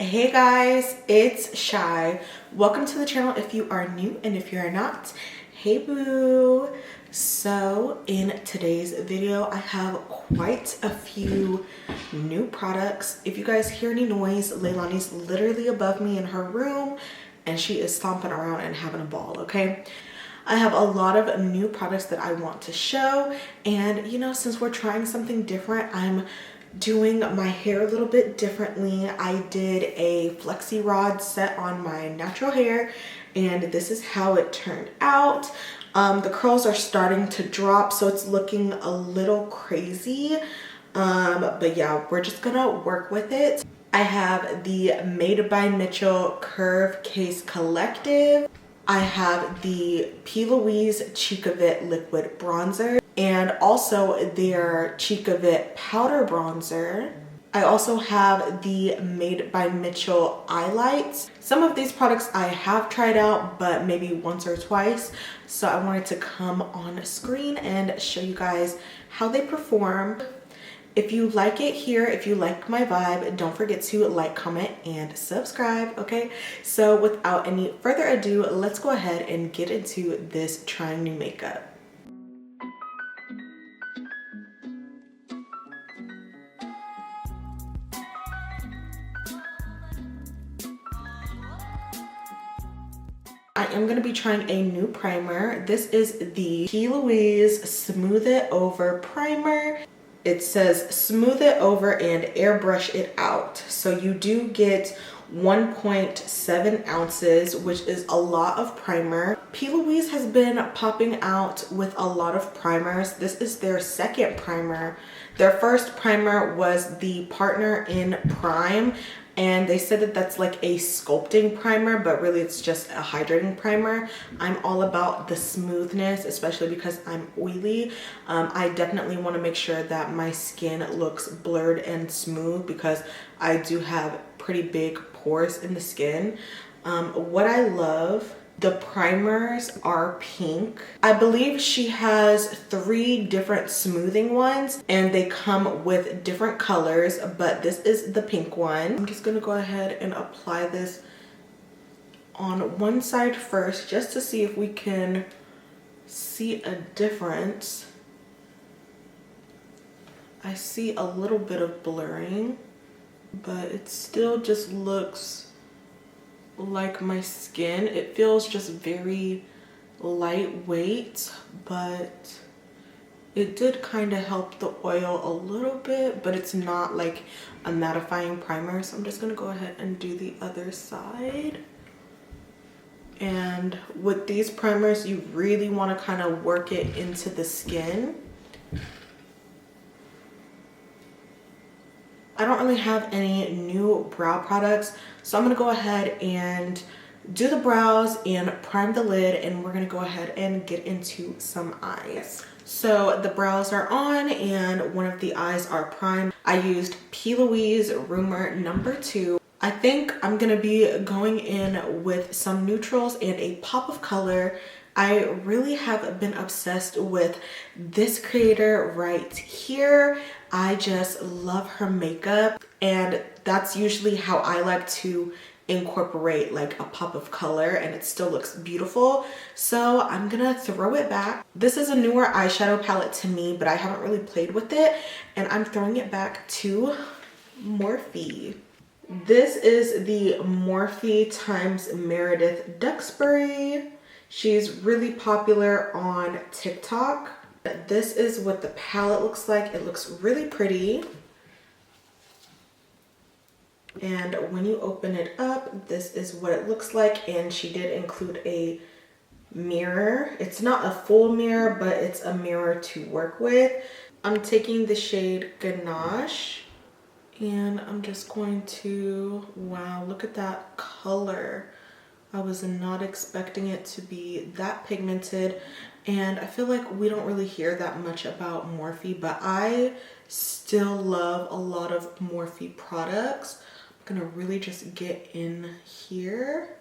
Hey guys, it's Chey. Welcome to the channel if you are new, and if you're not, hey boo. So in today's video I have quite a few new products. If you guys hear any noise, Leilani's literally above me in her room and she is stomping around and having a ball, okay? I have a lot of new products that I want to show, and you know, since we're trying something different, I'm doing my hair a little bit differently. I did a flexi rod set on my natural hair and this is how it turned out. The curls are starting to drop, so it's looking a little crazy, but yeah, we're just gonna work with it. I have the Madebymitchell Curve Case Collective. I have the P.Louise Cheek of It Liquid Bronzer and also their Cheek of It Powder Bronzer. I also have the Madebymitchell Eye Lights. Some of these products I have tried out, but maybe once or twice. So I wanted to come on screen and show you guys how they perform. If you like it here, if you like my vibe, don't forget to like, comment, and subscribe, okay? So without any further ado, let's go ahead and get into this trying new makeup. I am going to be trying a new primer. This is the P.Louise Smooth It Over Primer. It says smooth it over and airbrush it out. So you do get 1.7 ounces, which is a lot of primer. P.Louise has been popping out with a lot of primers. This is their second primer. Their first primer was the Partner in Prime, and they said that that's like a sculpting primer, but really it's just a hydrating primer. I'm all about the smoothness, especially because I'm oily. I definitely want to make sure that my skin looks blurred and smooth because I do have pretty big pores in the skin. What I love, the primers are pink. I believe she has 3 different smoothing ones and they come with different colors, but this is the pink one. I'm just gonna go ahead and apply this on one side first just to see if we can see a difference. I see a little bit of blurring, but it still just looks like my skin. It feels just very lightweight, but it did kind of help the oil a little bit, but it's not like a mattifying primer. So I'm just gonna go ahead and do the other side. And with these primers, you really want to kind of work it into the skin. I don't really have any new brow products, so I'm gonna go ahead and do the brows and prime the lid, and we're gonna go ahead and get into some eyes. So the brows are on and one of the eyes are primed. I used P.Louise RUMOUR number 2. I think I'm gonna be going in with some neutrals and a pop of color. I really have been obsessed with this creator right here. I just love her makeup, and that's usually how I like to incorporate like a pop of color and it still looks beautiful. So I'm gonna throw it back. This is a newer eyeshadow palette to me, but I haven't really played with it, and I'm throwing it back to Morphe. This is the Morphe times Meredith Duxbury. She's really popular on TikTok. This is what the palette looks like. It looks really pretty. And when you open it up, this is what it looks like. And she did include a mirror. It's not a full mirror, but it's a mirror to work with. I'm taking the shade Ganache, and I'm just going to, wow, look at that color. I was not expecting it to be that pigmented, and I feel like we don't really hear that much about Morphe, but I still love a lot of Morphe products. I'm gonna really just get in here.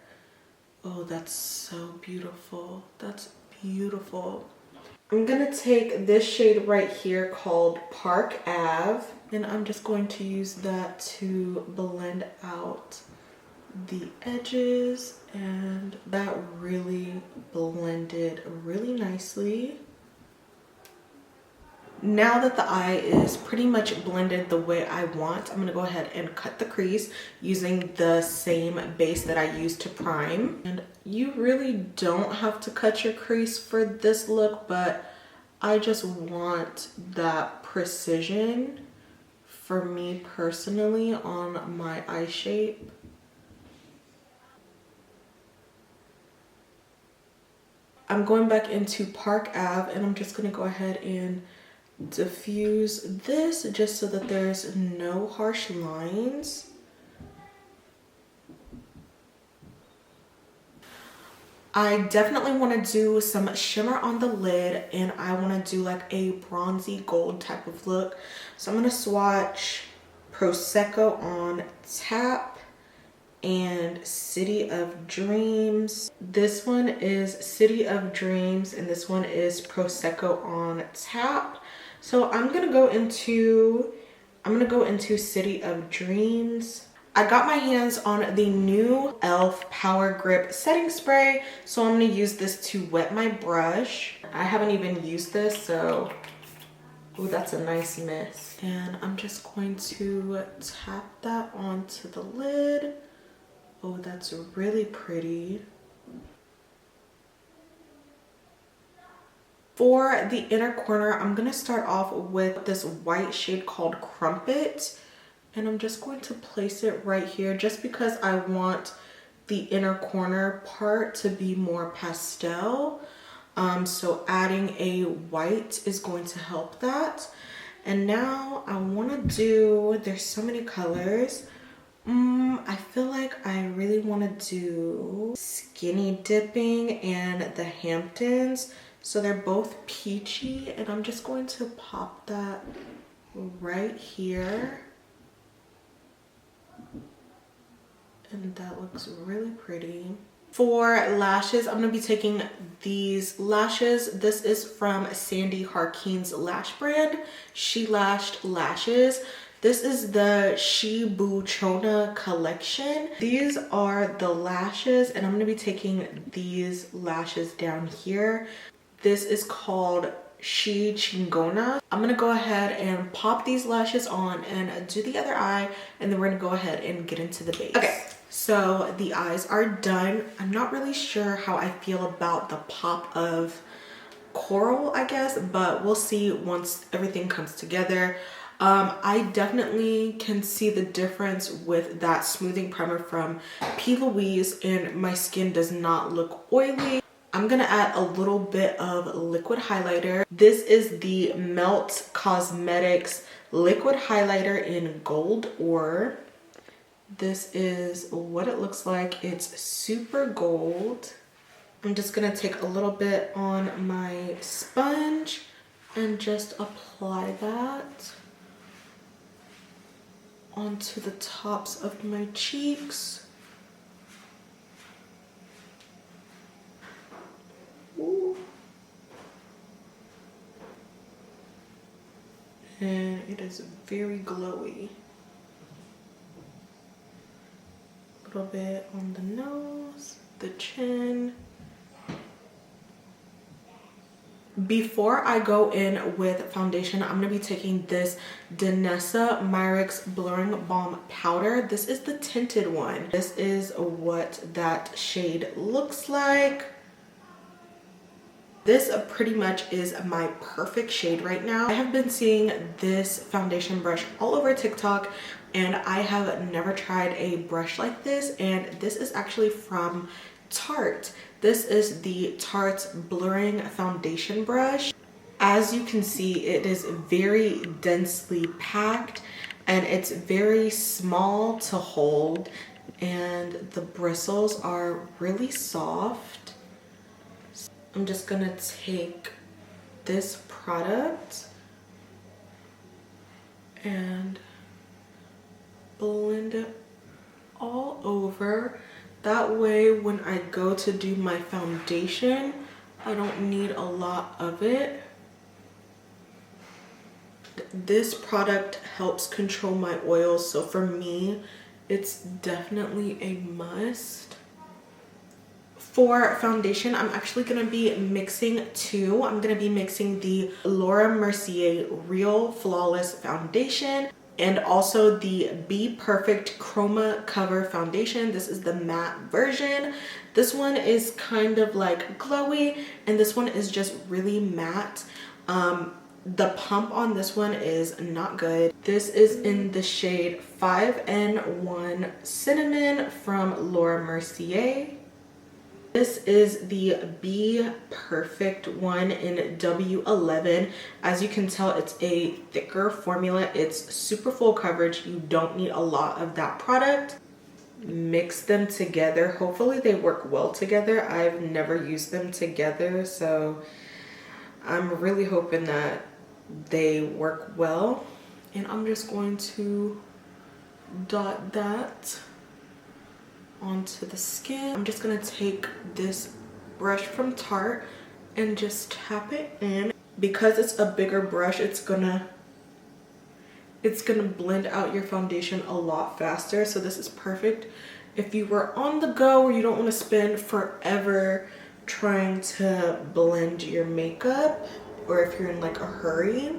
Oh, that's so beautiful. That's beautiful. I'm gonna take this shade right here called Park Ave. And I'm just going to use that to blend out the edges, and that really blended really nicely. Now that the eye is pretty much blended the way I want, I'm gonna go ahead and cut the crease using the same base that I used to prime. And you really don't have to cut your crease for this look, but I just want that precision for me personally on my eye shape. I'm going back into Park Ave, and I'm just gonna go ahead and diffuse this just so that there's no harsh lines. I definitely want to do some shimmer on the lid, and I want to do like a bronzy gold type of look. So I'm going to swatch Prosecco on tap and City of Dreams. This one is City of Dreams, and this one is Prosecco on tap. So I'm gonna go into City of Dreams. I got my hands on the new e.l.f. Power Grip Setting Spray, so I'm gonna use this to wet my brush. I haven't even used this, so oh, that's a nice miss. And I'm just going to tap that onto the lid. Oh, that's really pretty. For the inner corner, I'm going to start off with this white shade called Crumpet. And I'm just going to place it right here just because I want the inner corner part to be more pastel. So adding a white is going to help that. And now I want to do, there's so many colors. I feel like I really want to do Skinny Dipping and the Hamptons. So they're both peachy, and I'm just going to pop that right here. And that looks really pretty. For lashes, I'm going to be taking these lashes. This is from Sandi Jarquin's lash brand, Shelashed Lashes. This is the XHONA collection. These are the lashes, and I'm going to be taking these lashes down here. This is called SHECHINGONA. I'm gonna go ahead and pop these lashes on and do the other eye, and then we're gonna go ahead and get into the base. Okay, so the eyes are done. I'm not really sure how I feel about the pop of coral, I guess, but we'll see once everything comes together. I definitely can see the difference with that smoothing primer from P.Louise, and my skin does not look oily. I'm gonna add a little bit of liquid highlighter. This is the Melt Cosmetics liquid highlighter in Gold Ore. This is what it looks like. It's super gold. I'm just gonna take a little bit on my sponge and just apply that onto the tops of my cheeks. Ooh. And it is very glowy. A little bit on the nose, the chin. Before I go in with foundation, I'm going to be taking this Danessa Myricks Blurring Balm Powder. This is the tinted one. This is what that shade looks like. This pretty much is my perfect shade right now. I have been seeing this foundation brush all over TikTok, and I have never tried a brush like this, and this is actually from Tarte. This is the Tarte Blurring Foundation Brush. As you can see, it is very densely packed, and it's very small to hold, and the bristles are really soft. I'm just gonna take this product and blend it all over. That way when I go to do my foundation, I don't need a lot of it. this product helps control my oils, so for me it's definitely a must. For foundation, I'm actually going to be mixing two. I'm going to be mixing the Laura Mercier Real Flawless Foundation and also the BPERFECT Chroma Cover Foundation. This is the matte version. This one is kind of like glowy and this one is just really matte. The pump on this one is not good. This is in the shade 5N1 Cinnamon from Laura Mercier. This is the BPERFECT one in W11. As you can tell, it's a thicker formula. It's super full coverage. You don't need a lot of that product. Mix them together. Hopefully they work well together. I've never used them together, so I'm really hoping that they work well. And I'm just going to dot that onto the skin. I'm just gonna take this brush from Tarte and just tap it in. Because it's a bigger brush, it's gonna blend out your foundation a lot faster. So this is perfect if you were on the go or you don't want to spend forever trying to blend your makeup, or if you're in like a hurry.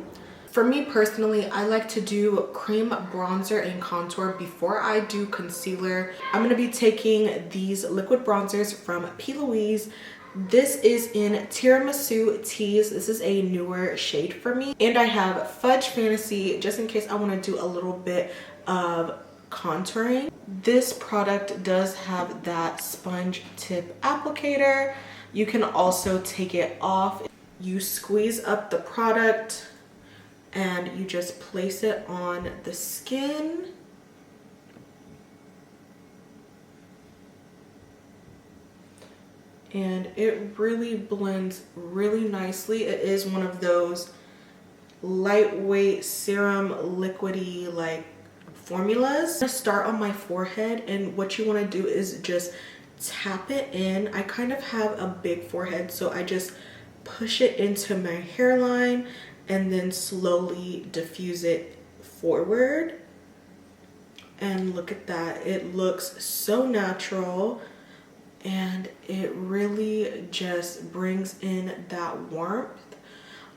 For me personally, I like to do cream bronzer and contour before I do concealer. I'm going to be taking these liquid bronzers from P.Louise. This is in Tiramisu Tease. This is a newer shade for me. And I have Fudge Fantasy just in case I want to do a little bit of contouring. This product does have that sponge tip applicator. You can also take it off. You squeeze up the product and you just place it on the skin. And it really blends really nicely. It is one of those lightweight serum liquidy like formulas. I'm gonna start on my forehead, and what you want to do is just tap it in. I kind of have a big forehead, so I just push it into my hairline and then slowly diffuse it forward. And look at that, it looks so natural and it really just brings in that warmth.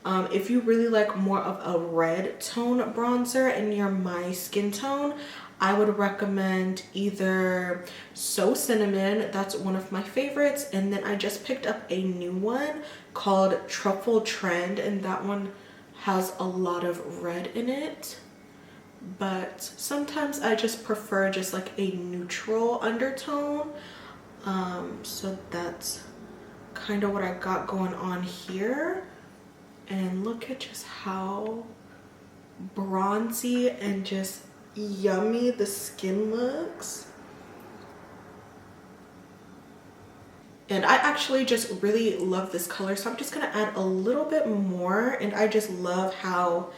If you really like more of a red tone bronzer and you're my skin tone, I would recommend either So Cinnamon, that's one of my favorites, and then I just picked up a new one called Truffle Trend, and that one has a lot of red in it. But sometimes I just prefer just like a neutral undertone. So that's kind of what I got going on here. And look at just how bronzy and just yummy the skin looks. And I actually just really love this color, so I'm just gonna add a little bit more. And I just love how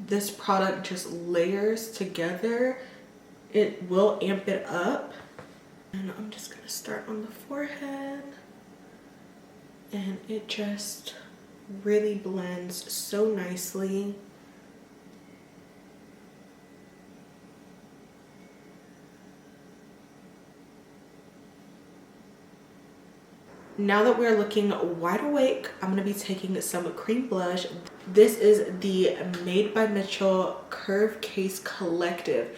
this product just layers together. It will amp it up. And I'm just gonna start on the forehead, and it just really blends so nicely. Now that we're looking wide awake, I'm going to be taking some cream blush. This is the Madebymitchell Curve Case Collective.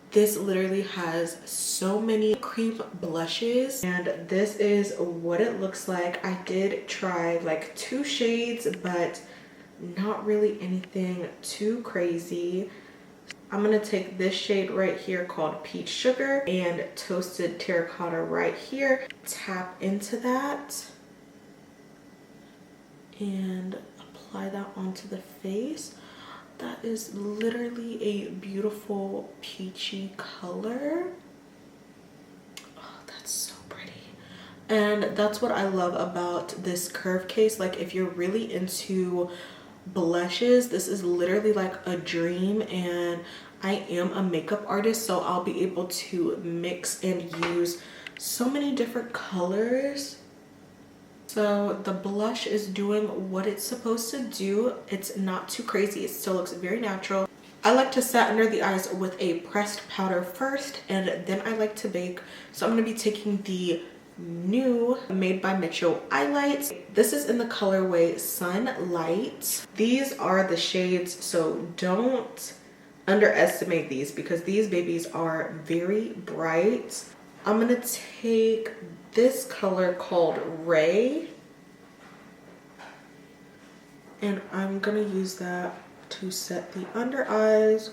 This literally has so many cream blushes, and this is what it looks like. I did try like 2 shades, but not really anything too crazy. I'm gonna take this shade right here called Peach Sugar and Toasted Terracotta right here. Tap into that and apply that onto the face. That is literally a beautiful peachy color. Oh, that's so pretty. And that's what I love about this curve case. Like, if you're really into blushes, this is literally like a dream. And I am a makeup artist, so I'll be able to mix and use so many different colors. So the blush is doing what it's supposed to do. It's not too crazy. It still looks very natural. I like to set under the eyes with a pressed powder first, and then I like to bake. So I'm going to be taking the new Madebymitchell eye lights. This is in the colorway Sunlight. These are the shades, so don't underestimate these because these babies are very bright. I'm going to take this color called Ray, and I'm gonna use that to set the under eyes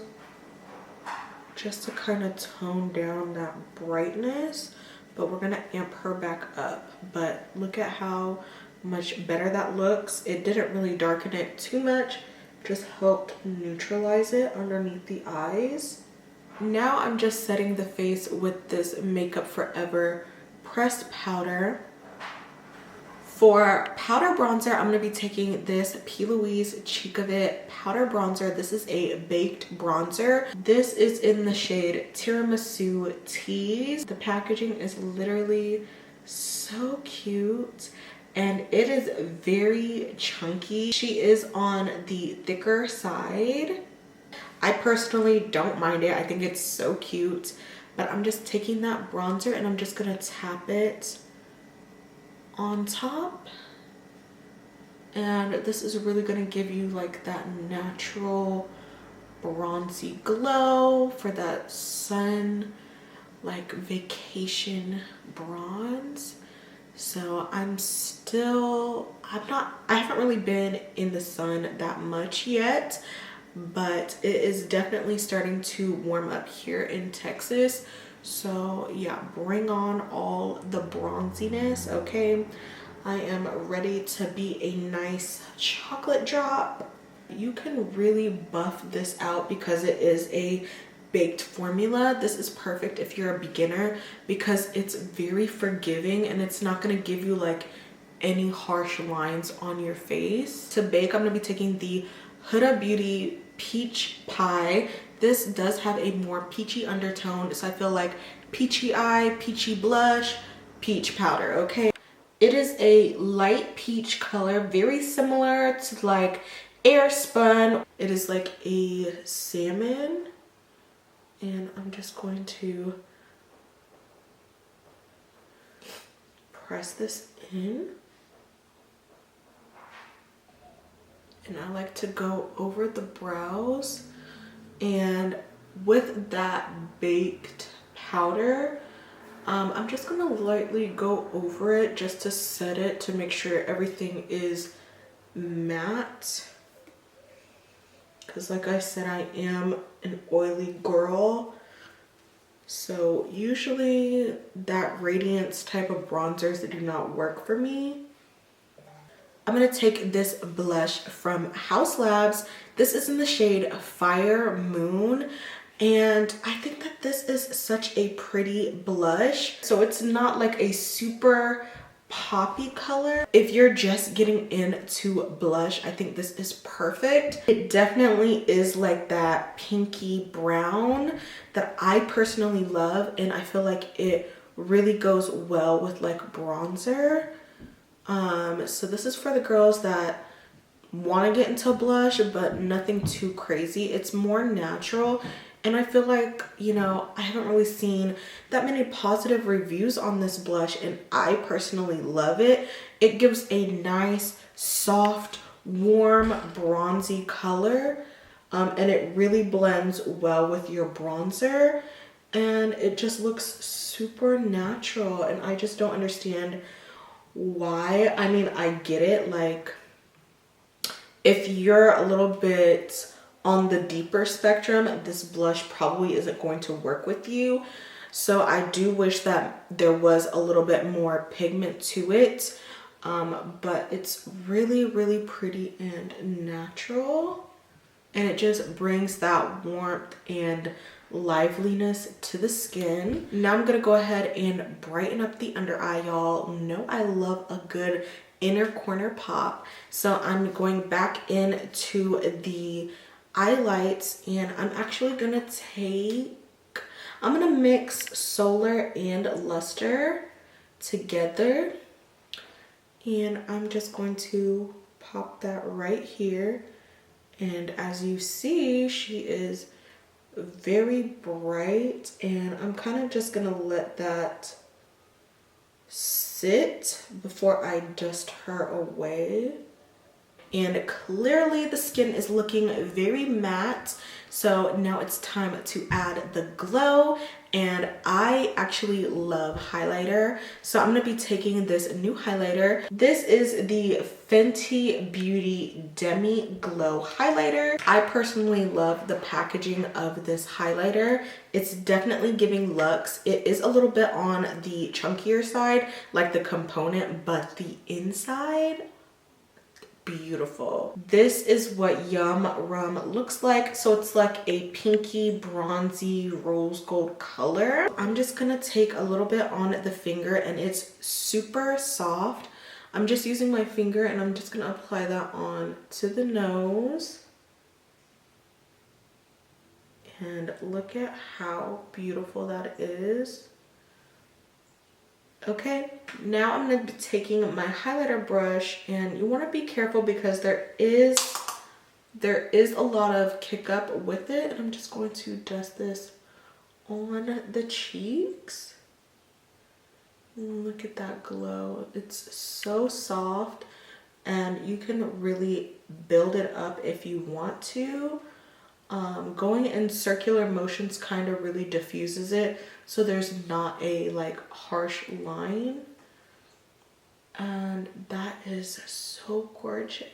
just to kind of tone down that brightness, but we're gonna amp her back up. But look at how much better that looks. It didn't really darken it too much, just helped neutralize it underneath the eyes. Now I'm just setting the face with this Makeup Forever pressed powder. For powder bronzer, I'm going to be taking this P.Louise Cheek of It powder bronzer. This is a baked bronzer. This is in the shade Tiramisu Tease. The packaging is literally so cute and it is very chunky. She is on the thicker side. I personally don't mind it. I think it's so cute. But I'm just taking that bronzer and I'm just gonna tap it on top. And this is really gonna give you like that natural bronzy glow for that sun, like vacation bronze. So I haven't really been in the sun that much yet, but it is definitely starting to warm up here in Texas. So yeah, bring on all the bronziness, okay? I am ready to be a nice chocolate drop. You can really buff this out because it is a baked formula. This is perfect if you're a beginner because it's very forgiving and it's not going to give you like any harsh lines on your face. To bake, I'm going to be taking the Huda Beauty Peach Pie. This does have a more peachy undertone, so I feel like peachy eye, peachy blush, peach powder, okay? It is a light peach color, very similar to like Air Spun. It is like a salmon, and I'm just going to press this in. And I like to go over the brows, and with that baked powder, I'm just gonna lightly go over it just to set it to make sure everything is matte. Because like I said, I am an oily girl. So usually that radiance type of bronzers that do not work for me. I'm going to take this blush from Haus Labs. This is in the shade Fire Moon. And I think that this is such a pretty blush. So it's not like a super poppy color. If you're just getting into blush, I think this is perfect. It definitely is like that pinky brown that I personally love. And I feel like it really goes well with like bronzer. So this is for the girls that want to get into blush, but nothing too crazy. It's more natural. And I feel like, you know, I haven't really seen that many positive reviews on this blush, and I personally love it. It gives a nice, soft, warm, bronzy color. And it really blends well with your bronzer. And it just looks super natural. And I just don't understand why. I mean, I get it, like if you're a little bit on the deeper spectrum, this blush probably isn't going to work with you. So I do wish that there was a little bit more pigment to it, but it's really, really pretty and natural, and it just brings that warmth and liveliness to the skin. Now I'm gonna go ahead and brighten up the under eye. Y'all know I love a good inner corner pop, so I'm going back into the highlights, and I'm actually gonna mix Solar and Luster together, And I'm just going to pop that right here. And as you see, she is very bright, and I'm kind of just gonna let that sit before I dust her away. And clearly the skin is looking very matte, so now it's time to add the glow. And I actually love highlighter, so I'm gonna be taking this new highlighter. This is the Fenty Beauty Demi Glow highlighter. I personally love the packaging of this highlighter. It's definitely giving luxe. It is a little bit on the chunkier side, like the component, but the inside, beautiful. This is what Yum Rum looks like. So it's like a pinky bronzy rose gold color. I'm just gonna take a little bit on the finger, and it's super soft. I'm just using my finger, and I'm just gonna apply that on to the nose. And look at how beautiful that is. Okay, now I'm going to be taking my highlighter brush, and you want to be careful because there is a lot of kick up with it. And I'm just going to dust this on the cheeks. Look at that glow. It's so soft, and you can really build it up if you want to. Going in circular motions kind of really diffuses it, so there's not a like harsh line, and that is so gorgeous.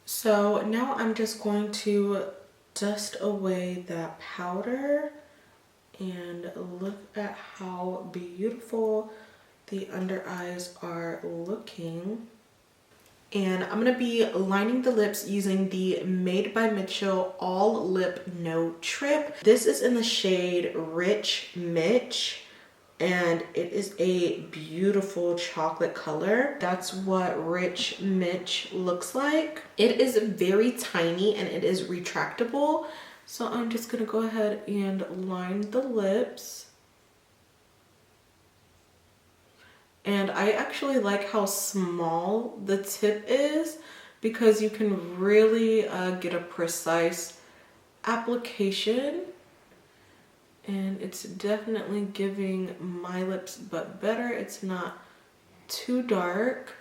So now I'm just going to dust away that powder, and look at how beautiful the under eyes are looking. And I'm gonna be lining the lips using the Madebymitchell All Lip No Trip. This is in the shade Rich Mitch, and it is a beautiful chocolate color. That's what Rich Mitch looks like. It is very tiny, and it is retractable. So I'm just gonna go ahead and line the lips. And I actually like how small the tip is, because you can really get a precise application. And it's definitely giving my lips but better. It's not too dark.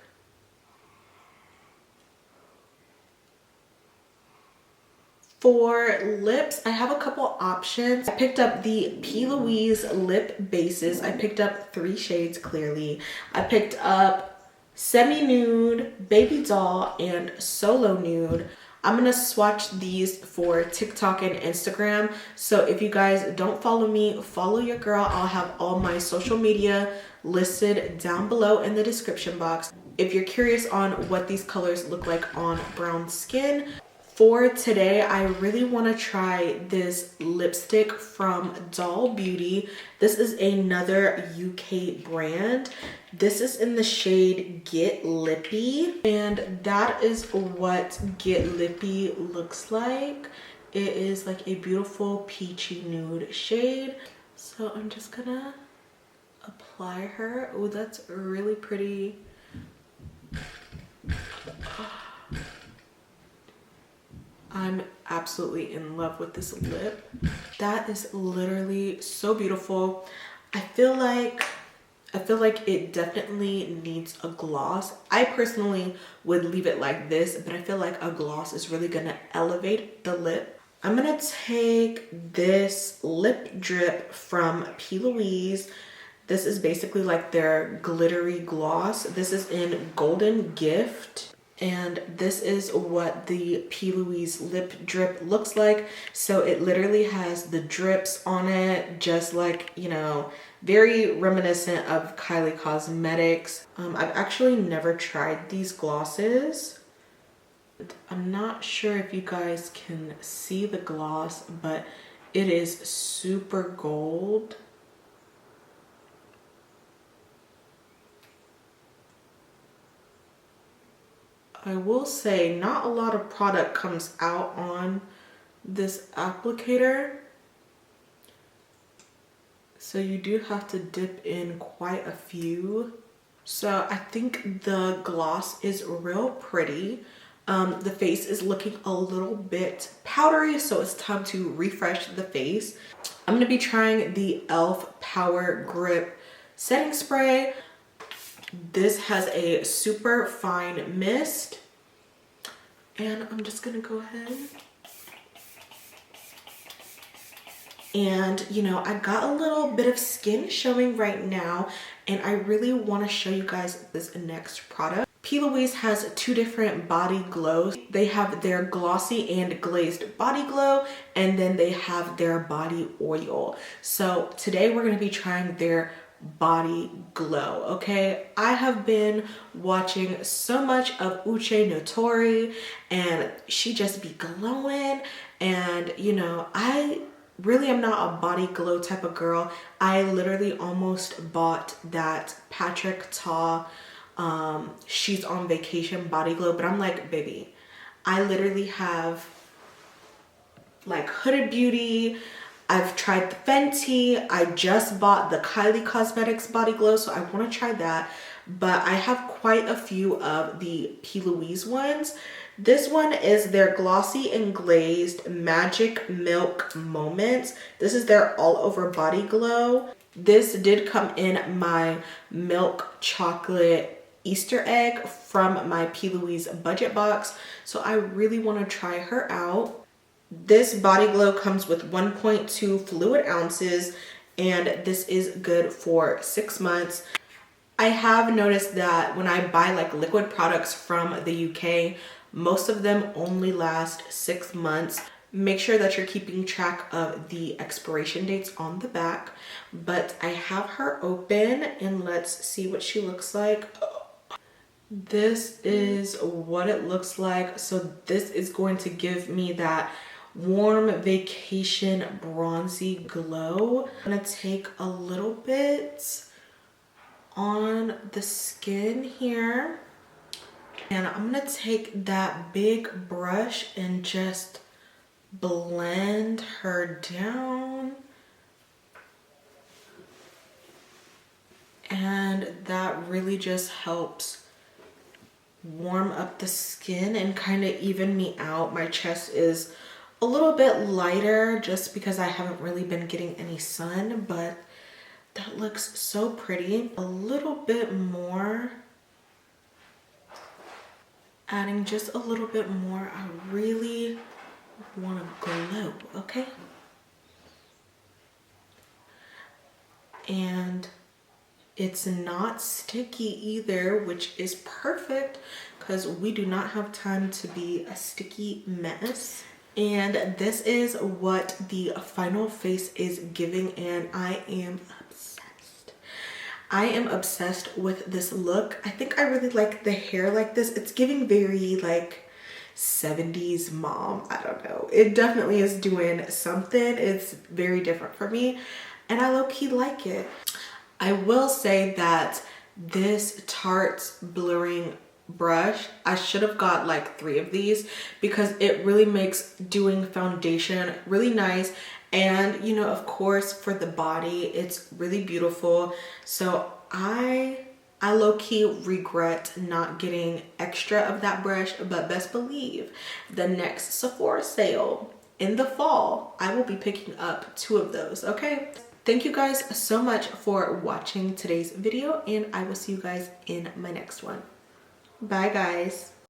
For lips, I have a couple options. I picked up the P.Louise lip bases. I picked up 3 shades clearly. I picked up Semi Nude, Baby Doll, and Solo Nude. I'm gonna swatch these for TikTok and Instagram. So if you guys don't follow me, follow your girl. I'll have all my social media listed down below in the description box. If you're curious on what these colors look like on brown skin, for today, I really want to try this lipstick from Doll Beauty. This is another UK brand. This is in the shade Get Lippy, and that is what Get Lippy looks like. It is like a beautiful peachy nude shade. So I'm just gonna apply her. Oh, that's really pretty. I'm absolutely in love with this lip. That is literally so beautiful. I feel like it definitely needs a gloss. I personally would leave it like this, but I feel like a gloss is really gonna elevate the lip. I'm gonna take this lip drip from P.Louise. This is basically like their glittery gloss. This is in Golden Gift. And this is what the P.Louise lip drip looks like. So it literally has the drips on it, just like, you know, very reminiscent of Kylie Cosmetics. I've actually never tried these glosses. I'm not sure if you guys can see the gloss, but it is super gold. I will say not a lot of product comes out on this applicator. So you do have to dip in quite a few. So I think the gloss is real pretty. The face is looking a little bit powdery, so it's time to refresh the face. I'm gonna be trying the e.l.f. Power Grip Setting Spray. This has a super fine mist. And I'm just gonna go ahead. And you know, I got a little bit of skin showing right now, and I really want to show you guys this next product. P.Louise has two different body glows. They have their glossy and glazed body glow, and then they have their body oil. So today we're going to be trying their body glow. Okay, I have been watching so much of Uche Notori, and she just be glowing, and you know, I really am not a body glow type of girl. I literally almost bought that Patrick Ta She's on Vacation body glow, but I'm like, baby, I literally have like Hooded Beauty. I've tried the Fenty. I just bought the Kylie Cosmetics body glow, so I want to try that. But I have quite a few of the P.Louise ones. This one is their Glossy and Glazed Magic Milk Moments. This is their all over body glow. This did come in my milk chocolate Easter egg from my P.Louise budget box, so I really want to try her out. This body glow comes with 1.2 fluid ounces, and this is good for 6 months. I have noticed that when I buy like liquid products from the UK, most of them only last 6 months. Make sure that you're keeping track of the expiration dates on the back. But I have her open, and let's see what she looks like. This is what it looks like. So this is going to give me that warm vacation bronzy glow. I'm gonna take a little bit on the skin here, and I'm gonna take that big brush and just blend her down, and that really just helps warm up the skin and kind of even me out. My chest is a little bit lighter just because I haven't really been getting any sun, but that looks so pretty. A little bit more, adding just a little bit more. I really want to glow, okay? And it's not sticky either, which is perfect because we do not have time to be a sticky mess. And this is what the final face is giving, and I am obsessed. I am obsessed with this look. I think I really like the hair like this. It's giving very like 70s mom. I don't know. It definitely is doing something. It's very different for me, and I low-key like it. I will say that this Tarte blurring brush, I should have got like 3 of these because it really makes doing foundation really nice. And you know, of course, for the body, it's really beautiful. So I low-key regret not getting extra of that brush, but best believe the next Sephora sale in the fall, I will be picking up 2 of those, okay? Thank you guys so much for watching today's video, and I will see you guys in my next one. Bye guys.